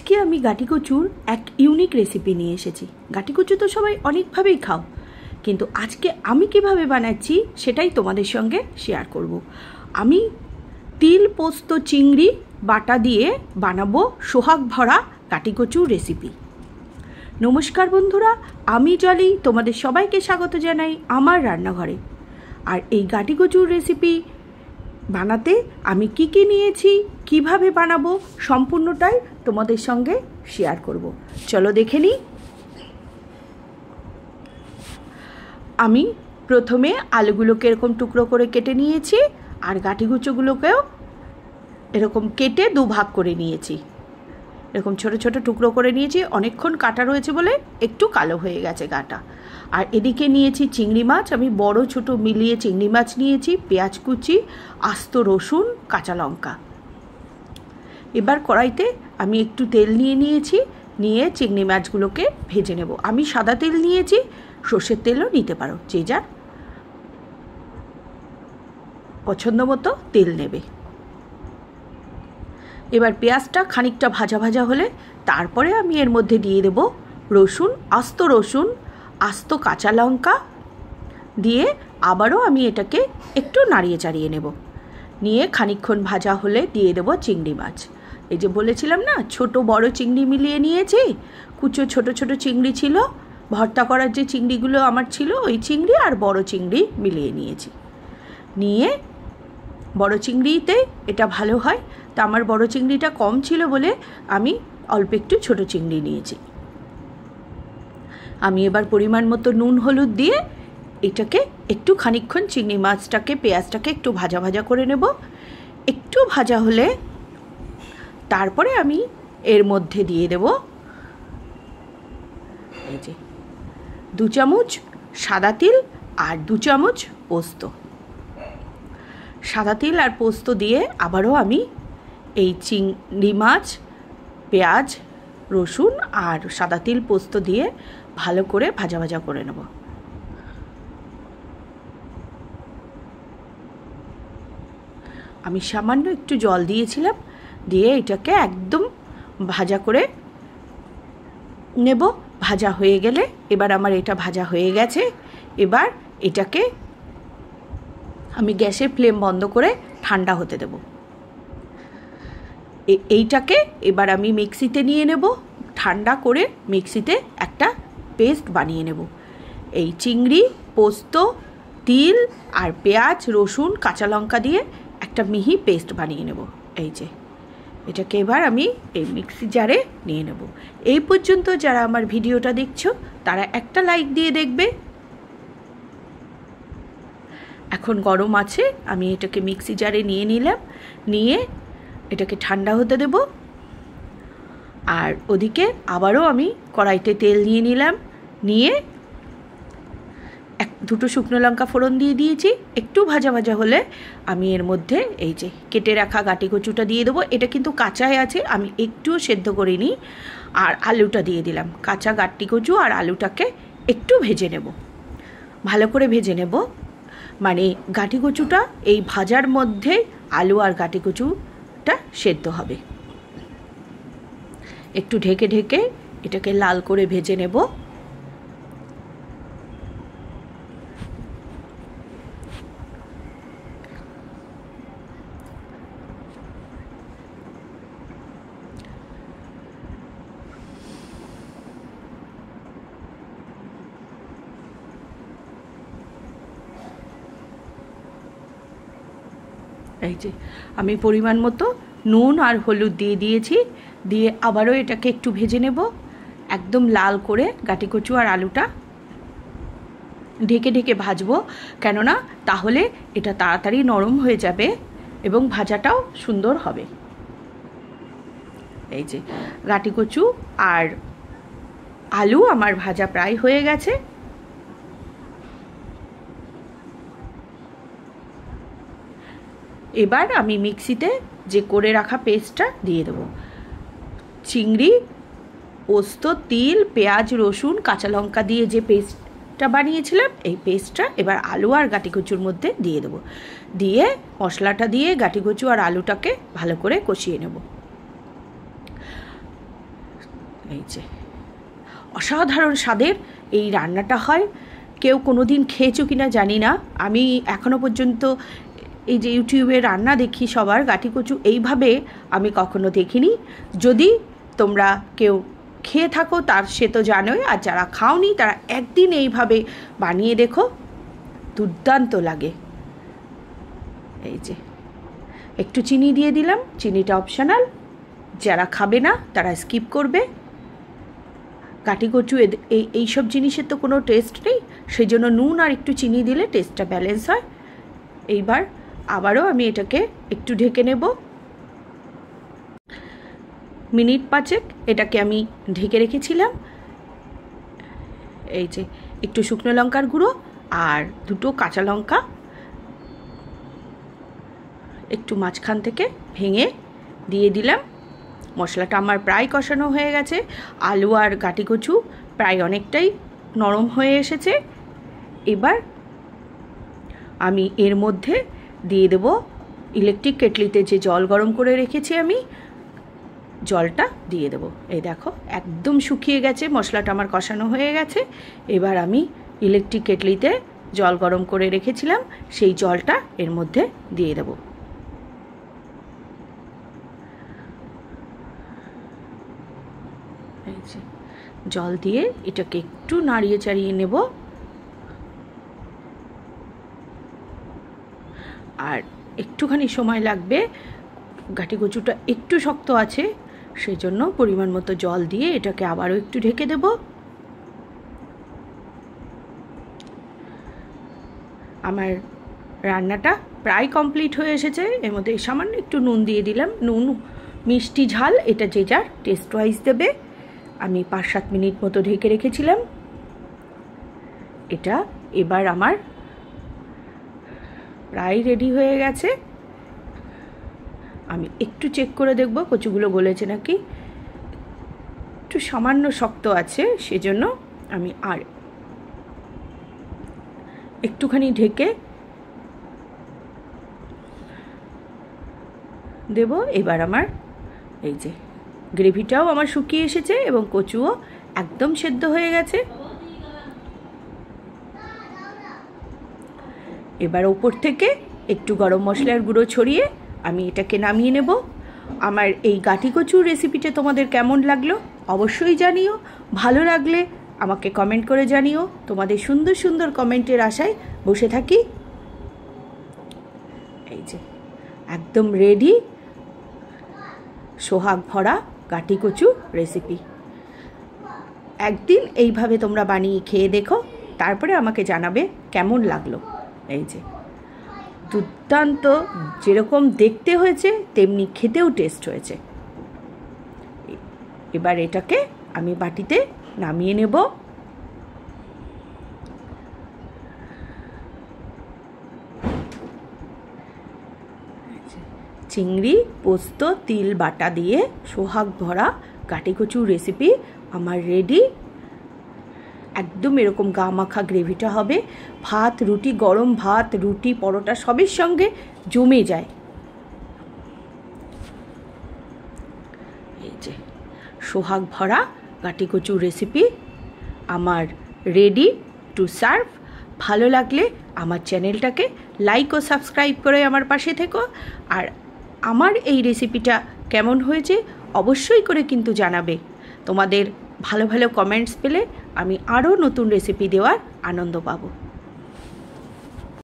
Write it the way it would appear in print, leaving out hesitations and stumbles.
আজকে আমি গাটি কচুর এক ইউনিক রেসিপি নিয়ে এসেছি। গাটি কচু তো সবাই অনেকভাবেই খাও, কিন্তু আজকে আমি কিভাবে বানাচ্ছি সেটাই তোমাদের সঙ্গে শেয়ার করব। আমি তিল পোস্ত চিংড়ি বাটা দিয়ে বানাবো সোহাগ ভরা গাটি কচুর রেসিপি। নমস্কার বন্ধুরা, আমি জলি তোমাদের সবাইকে স্বাগত জানাই আমার রান্নাঘরে। আর এই গাটি কচুর রেসিপি বানাতে আমি কি নিয়েছি, কিভাবে বানাবো, সম্পূর্ণটাই তোমাদের সঙ্গে শেয়ার করব। চলো দেখে নিই। আমি প্রথমে আলুগুলোকে এরকম টুকরো করে কেটে নিয়েছি, আর গাটি কচুগুলোকেও এরকম কেটে দুভাগ করে নিয়েছি। এরকম ছোট ছোট টুকরো করে নিয়েছি, অনেকক্ষণ কাটা রয়েছে বলে একটু কালো হয়ে গেছে গাটা। আর এদিকে নিয়েছি চিংড়ি মাছ, আমি বড় ছোট মিলিয়ে চিংড়ি মাছ নিয়েছি, পেঁয়াজ কুচি, আস্ত রসুন, কাঁচা লঙ্কা। এবার কড়াইতে আমি একটু তেল নিয়েছি, নিয়ে চিংড়ি মাছগুলোকে ভেজে নেব। আমি সাদা তেল নিয়েছি, সর্ষের তেলও নিতে পারো, যে যার পছন্দ মতো তেল নেবে। এবার পেঁয়াজটা খানিকটা ভাজা ভাজা হলে তারপরে আমি এর মধ্যে দিয়ে দেব রসুন, আস্ত কাঁচা লঙ্কা দিয়ে আবারও আমি এটাকে একটু নাড়িয়ে চাড়িয়ে নেব। নিয়ে খানিকক্ষণ ভাজা হলে দিয়ে দেব চিংড়ি মাছ। এই যে বলেছিলাম না, ছোট বড় চিংড়ি মিলিয়ে নিয়েছি, কুচো ছোট ছোট চিংড়ি ছিল, ভর্তা করার যে চিংড়িগুলো আমার ছিল ওই চিংড়ি আর বড় চিংড়ি মিলিয়ে নিয়েছি। নিয়ে বড় চিংড়িতে এটা ভালো হয়, তা আমার বড় চিংড়িটা কম ছিল বলে আমি অল্প একটু ছোট চিংড়ি নিয়েছি। আমি এবার পরিমাণ মতো নুন হলুদ দিয়ে এটাকে একটু খানিকক্ষণ চিংড়ি মাছটাকে পেঁয়াজটাকে একটু ভাজা ভাজা করে নেব। একটু ভাজা হলে তারপরে আমি এর মধ্যে দিয়ে দেব এই যে 2 চামচ সাদা তিল আর 2 চামচ পোস্ত। সাদা তিল আর পোস্ত দিয়ে আবারও আমি এই চিংড়ি মাছ, পেঁয়াজ, রসুন আর সাদা তিল পোস্ত দিয়ে ভালো করে ভাজা ভাজা করে নেব। আমি সামান্য একটু জল দিয়েছিলাম, দিয়ে এটাকে একদম ভাজা করে নেব। ভাজা হয়ে গেলে, এবার আমার এটা ভাজা হয়ে গেছে, এবার এটাকে আমি গ্যাসের ফ্লেম বন্ধ করে ঠান্ডা হতে দেব। এইটাকে এবার আমি মিক্সিতে নিয়ে নেব, ঠান্ডা করে মিক্সিতে একটা পেস্ট বানিয়ে নেব। এই চিংড়ি, পোস্ত, তিল আর পেঁয়াজ, রসুন, কাঁচা লঙ্কা দিয়ে একটা মিহি পেস্ট বানিয়ে নেব। এই যে এটাকে এবার আমি এই মিক্সি জারে নিয়ে নেব। এই পর্যন্ত যারা আমার ভিডিওটা দেখছো তারা একটা লাইক দিয়ে দেখবে। এখন গরম আছে, আমি এটাকে মিক্সি জারে নিয়ে নিলাম, নিয়ে এটাকে ঠান্ডা হতে দেব। আর ওদিকে আবারও আমি কড়াইতে তেল নিয়ে নিলাম, নিয়ে দুটো শুকনো লঙ্কা ফোড়ন দিয়ে দিয়েছি। একটু ভাজা ভাজা হলে আমি এর মধ্যে এই যে কেটে রাখা গাটি কচুটা দিয়ে দেবো। এটা কিন্তু কাঁচাই আছে, আমি একটুও সেদ্ধ করিনি। আর আলুটা দিয়ে দিলাম। কাঁচা গাটি কচু আর আলুটাকে একটু ভেজে নেব, ভালো করে ভেজে নেব। মানে গাটি কচুটা এই ভাজার মধ্যে আলু আর গাটি কচুটা সেদ্ধ হবে। একটু ঢেকে ঢেকে এটাকে লাল করে ভেজে নেব। এই যে আমি পরিমাণ মতো নুন আর হলুদ দিয়ে দিয়েছি, দিয়ে আবারও এটাকে একটু ভেজে নেব একদম লাল করে। গাটি কচু আর আলুটা ঢেকে ঢেকে ভাজবো, কেননা তাহলে এটা তাড়াতাড়ি নরম হয়ে যাবে এবং ভাজাটাও সুন্দর হবে। এই যে গাটি কচু আর আলু আমার ভাজা প্রায় হয়ে গেছে। এবার আমি মিক্সিতে যে করে রাখা পেস্টটা দিয়ে দেবো। চিংড়ি, পোস্ত, তিল, পেঁয়াজ, রসুন, কাঁচা লঙ্কা দিয়ে যে পেস্টটা বানিয়েছিলাম, এই পেস্টটা এবার আলু আর গাটি কচুর মধ্যে দিয়ে দেবো। দিয়ে মশলাটা দিয়ে গাটি কচু আর আলুটাকে ভালো করে কষিয়ে নেব। এই যে অসাধারণ স্বাদের এই রান্নাটা হয়। কেউ কোনো দিন খেয়েছো কি না জানি না, আমি এখনও পর্যন্ত এই যে ইউটিউবে রান্না দেখি সবার গাঁটি কচু, এইভাবে আমি কখনো দেখিনি। যদি তোমরা কেউ খেয়ে থাকো তার সে তো জানোই, আর যারা খাওনি তারা একদিন এইভাবে বানিয়ে দেখো, দুর্দান্ত লাগে। এই যে একটু চিনি দিয়ে দিলাম, চিনিটা অপশনাল, যারা খাবে না তারা স্কিপ করবে। গাঁটি কচু এইসব জিনিসের তো কোনো টেস্ট নেই, সেই জন্য নুন আর একটু চিনি দিলে টেস্টটা ব্যালেন্স হয়। এইবার আবারও আমি এটাকে একটু ঢেকে নেব, মিনিট 5 এটাকে আমি ঢেকে রেখেছিলাম। এই যে একটু শুকনো লঙ্কার গুঁড়ো আর 2টো কাঁচা লঙ্কা একটু মাঝখান থেকে ভেঙে দিয়ে দিলাম। মশলাটা আমার প্রায় কষানো হয়ে গেছে, আলু আর গাঁটি কচু প্রায় অনেকটাই নরম হয়ে এসেছে। এবার আমি এর মধ্যে দিয়ে দেব ইলেকট্রিক কেটলিতে যে জল গরম করে রেখেছি, আমি জলটা দিয়ে দেব। এই দেখো একদম শুকিয়ে গেছে, মশলাটা আমার কষানো হয়ে গেছে। এবার আমি ইলেকট্রিক কেটলিতে জল গরম করে রেখেছিলাম, সেই জলটা এর মধ্যে দিয়ে দেব। এই যে জল দিয়ে এটাকে একটু নাড়িয়ে চাড়িয়ে নেব। আর একটুখানি সময় লাগবে, গাঁটি কচুটা একটু শক্ত আছে, সেই জন্য পরিমাণ মতো জল দিয়ে এটাকে আবারও একটু ঢেকে দেব। আমার রান্নাটা প্রায় কমপ্লিট হয়ে এসেছে। এর মধ্যে সামান্য একটু নুন দিয়ে দিলাম, নুন মিষ্টি ঝাল এটা যে যার টেস্ট ওয়াইজ দেবে। আমি 5-7 মিনিট মতো ঢেকে রেখেছিলাম। এটা এবার আমার প্রায় রেডি হয়ে গেছে। আমি একটু চেক করে দেখব কচুগুলো গলেছে নাকি, একটু সামান্য শক্ত আছে, সেজন্য আমি আর একটুখানি ঢেকে দেব। এবার আমার এই যে গ্রেভিটাও আমার শুকিয়ে এসেছে এবং কচুও একদম সেদ্ধ হয়ে গেছে। এবার ওপর থেকে একটু গরম মশলার গুঁড়ো ছড়িয়ে আমি এটাকে নামিয়ে নেব। আমার এই গাঁটি কচুর রেসিপিটা তোমাদের কেমন লাগলো অবশ্যই জানিও। ভালো লাগলে আমাকে কমেন্ট করে জানিও। তোমাদের সুন্দর সুন্দর কমেন্টের আশায় বসে থাকি। এই যে একদম রেডি সোহাগ ভরা গাঁটি কচু রেসিপি। একদিন এইভাবে তোমরা বানিয়ে খেয়ে দেখো, তারপরে আমাকে জানাবে কেমন লাগলো। এই যে দুর্দান্ত, যেরকম দেখতে হয়েছে তেমনি খেতেও টেস্ট হয়েছে। এবার এটাকে আমি বাটিতে নামিয়ে নেব। চিংড়ি পোস্ত তিল বাটা দিয়ে সোহাগ ভরা গাঁটি কচুর রেসিপি আমার রেডি। একদম এরকম গা মাখা গ্রেভিটা হবে, ভাত রুটি, গরম ভাত রুটি পরোটা সবের সঙ্গে জমে যায়। এই যে সোহাগ ভরা গাঁটি কচুর রেসিপি আমার রেডি টু সার্ভ। ভালো লাগলে আমার চ্যানেলটাকে লাইক ও সাবস্ক্রাইব করে আমার পাশে থেকো। আর আমার এই রেসিপিটা কেমন হয়েছে অবশ্যই করে কিন্তু জানাবে। তোমাদের ভালো ভালো কমেন্টস পেলে আমি আরও নতুন রেসিপি দেওয়ার আনন্দ পাবো।